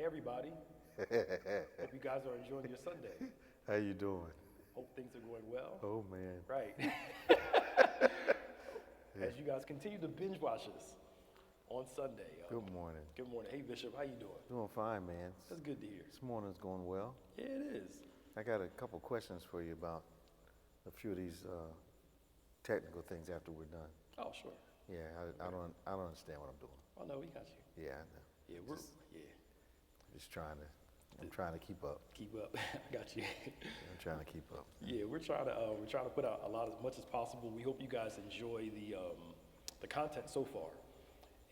Hey everybody, hope you guys are enjoying your Sunday. How you doing? Hope things are going well. Oh man. Right. As you guys continue to binge watch us on Sunday. Good morning. Good morning. Hey Bishop, how you doing? Doing fine, man. That's good to hear. This morning's going well. Yeah, it is. I got a couple questions for you about a few of these technical things after we're done. Oh, sure. Yeah, I don't understand what I'm doing. Oh no, we got you. Yeah, I know. Yeah, I'm trying to keep up. keep up. I got you. I'm trying to keep up. Yeah, we're trying to put out a lot as much as possible. We hope you guys enjoy the content so far,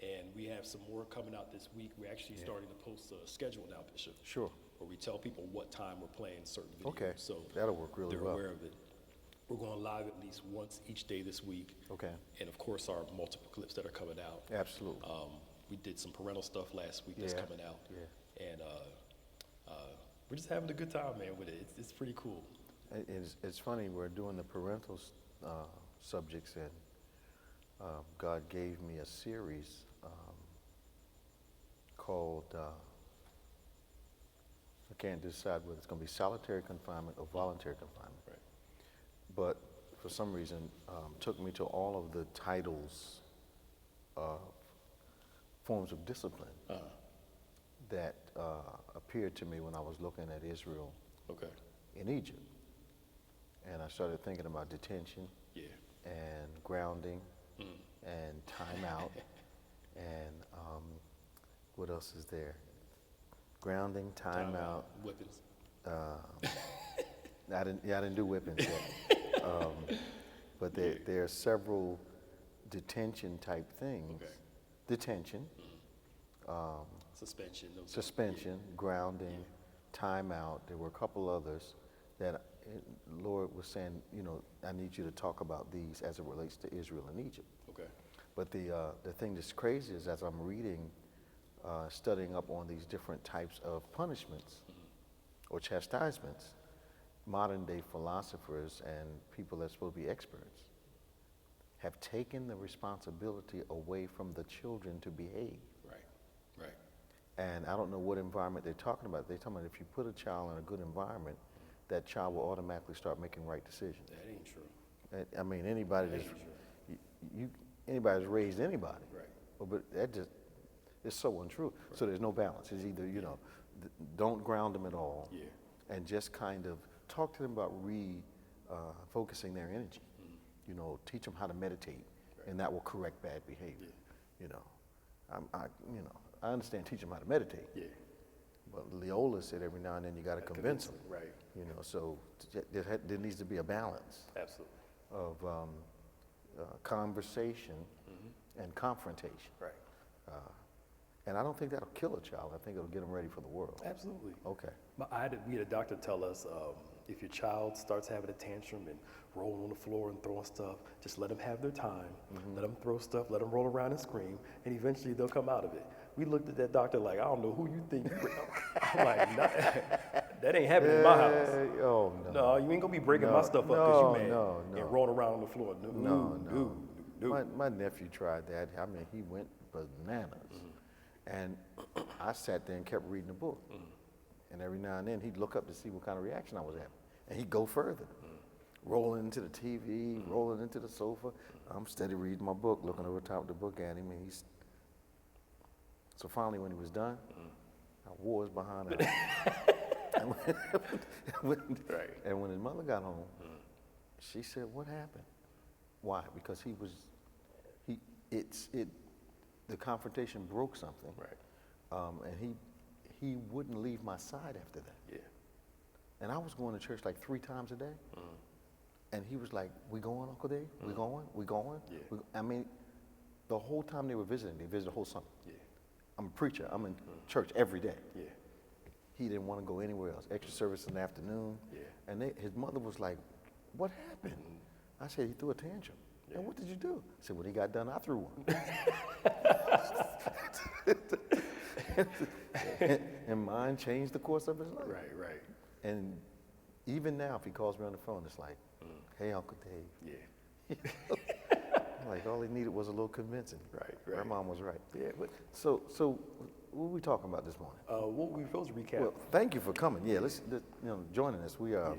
and we have some more coming out this week. We're actually starting to post a schedule now, Bishop. Sure. Where we tell people what time we're playing certain videos. Okay. So That'll work really they're well. aware of it. We're going live at least once each day this week. Okay. And of course, our multiple clips that are coming out. Absolutely. We did some parental stuff last week that's coming out. Yeah. And we're just having a good time, man, with it. It's pretty cool. It's funny, we're doing the parental subjects, and God gave me a series called, I can't decide whether it's going to be solitary confinement or voluntary confinement. Right. But for some reason, took me to all of the titles of forms of discipline that appeared to me when I was looking at Israel in Egypt. And I started thinking about detention and grounding and timeout and what else is there? Grounding, timeout. Whippings. I didn't do whippings yet. But there are several detention type things. Okay. Detention. Suspension. Suspension, grounding, timeout. There were a couple others that Lord was saying, you know, I need you to talk about these as it relates to Israel and Egypt. Okay. But the thing that's crazy is as I'm reading, studying up on these different types of punishments or chastisements, modern day philosophers and people that's supposed to be experts have taken the responsibility away from the children to behave. Right. And I don't know what environment they're talking about. They're talking about if you put a child in a good environment, that child will automatically start making right decisions. That ain't true. I mean, anybody That that's, ain't true. anybody's raised anybody. Right. But that just, it's so untrue. Right. So there's no balance. It's either, you know, don't ground them at all. Yeah. And just kind of talk to them about focusing their energy. You know, teach them how to meditate, and that will correct bad behavior. You know, I understand teaching them how to meditate. Yeah. But Leola said every now and then you got to convince them. Right. You know, so there needs to be a balance Absolutely. of conversation and confrontation. Right. And I don't think that'll kill a child. I think it'll get them ready for the world. Absolutely. Okay. We had a doctor tell us if your child starts having a tantrum and rolling on the floor and throwing stuff, just let them have their time. Let them throw stuff, let them roll around and scream, and eventually they'll come out of it. We looked at that doctor like, I don't know who you think you I'm like, nah, that ain't happening in my house. Oh, no. No, you ain't gonna be breaking my stuff up because you mad no. and rolling around on the floor. No. My nephew tried that. I mean, he went bananas. And I sat there and kept reading the book. And every now and then he'd look up to see what kind of reaction I was having. And he'd go further. Rolling into the TV, rolling into the sofa. I'm steady reading my book, looking over the top of the book at him, and so finally when he was done, I wore his behind out. And when his mother got home, she said, what happened? Why? Because the confrontation broke something. Right. And he wouldn't leave my side after that. Yeah. And I was going to church like 3 times a day. And he was like, we going, Uncle Dave? We going? We going? Yeah. I mean, the whole time they were visiting, they visited the whole summer. Yeah. I'm a preacher. I'm in church every day. Yeah. He didn't want to go anywhere else. Extra service in the afternoon. Yeah. And his mother was like, what happened? I said, he threw a tantrum. Yeah. And what did you do? I said, when he got done, I threw one. And mine changed the course of his life. Right. And even now, if he calls me on the phone, it's like, hey, Uncle Dave. Yeah. Like all he needed was a little convincing. Right. My mom was right. Yeah. But So what are we talking about this morning? Well, we're supposed to recap. Well, thank you for coming. Yeah, joining us. We're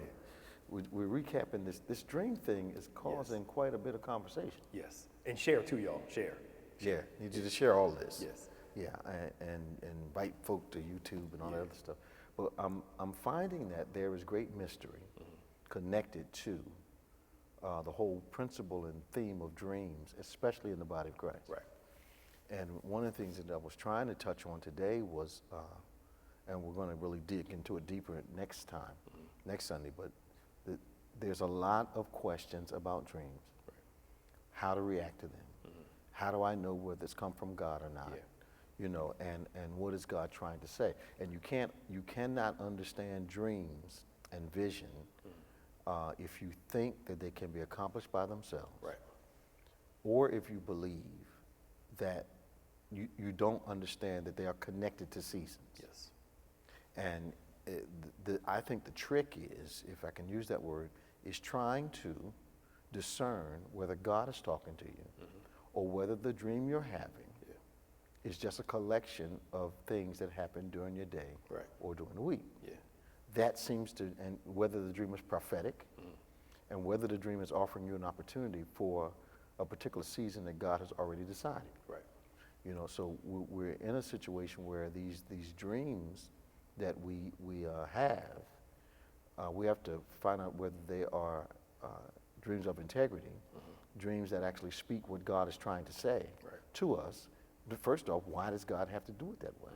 recapping this. This dream thing is causing quite a bit of conversation. Yes, and share too, y'all. Share. Yeah, need you to share all this. Yes. Yeah, and invite folk to YouTube and all that other stuff. But I'm finding that there is great mystery connected to the whole principle and theme of dreams, especially in the body of Christ. Right. And one of the things that I was trying to touch on today was, and we're going to really dig into it deeper next time, next Sunday, but there's a lot of questions about dreams, how to react to them, how do I know whether it's come from God or not, you know, and what is God trying to say? And you cannot understand dreams and vision if you think that they can be accomplished by themselves, Right. or if you believe that you don't understand that they are connected to seasons. Yes. And I think the trick is, if I can use that word, is trying to discern whether God is talking to you or whether the dream you're having is just a collection of things that happen during your day or during the week. Yeah. That seems to, and whether the dream is prophetic and whether the dream is offering you an opportunity for a particular season that God has already decided. Right. You know, so we're in a situation where these dreams that we have, we have to find out whether they are dreams of integrity, dreams that actually speak what God is trying to say to us. But first off, why does God have to do it that way?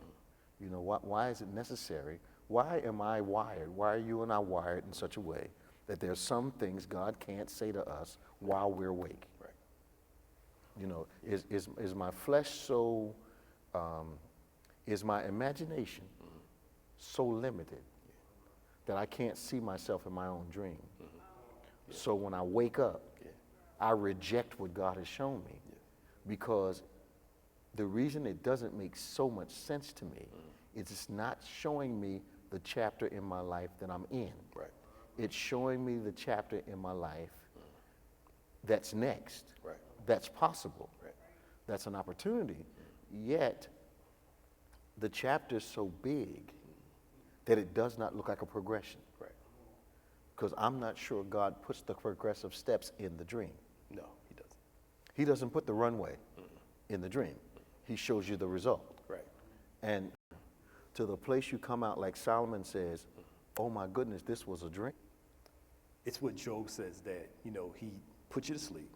You know, why is it necessary? Why am I wired? Why are you and I wired in such a way that there's some things God can't say to us while we're awake? Right. You know, is my flesh so, is my imagination so limited that I can't see myself in my own dream? So when I wake up, I reject what God has shown me because the reason it doesn't make so much sense to me is it's not showing me the chapter in my life that I'm in. Right. It's showing me the chapter in my life that's next, Right. that's possible, Right. that's an opportunity. Yet, the chapter is so big that it does not look like a progression. Right. Because I'm not sure God puts the progressive steps in the dream. No, he doesn't. He doesn't put the runway in the dream. He shows you the result. Right. And to the place you come out, like Solomon says, oh my goodness, this was a dream. It's what Job says, that, you know, he put you to sleep,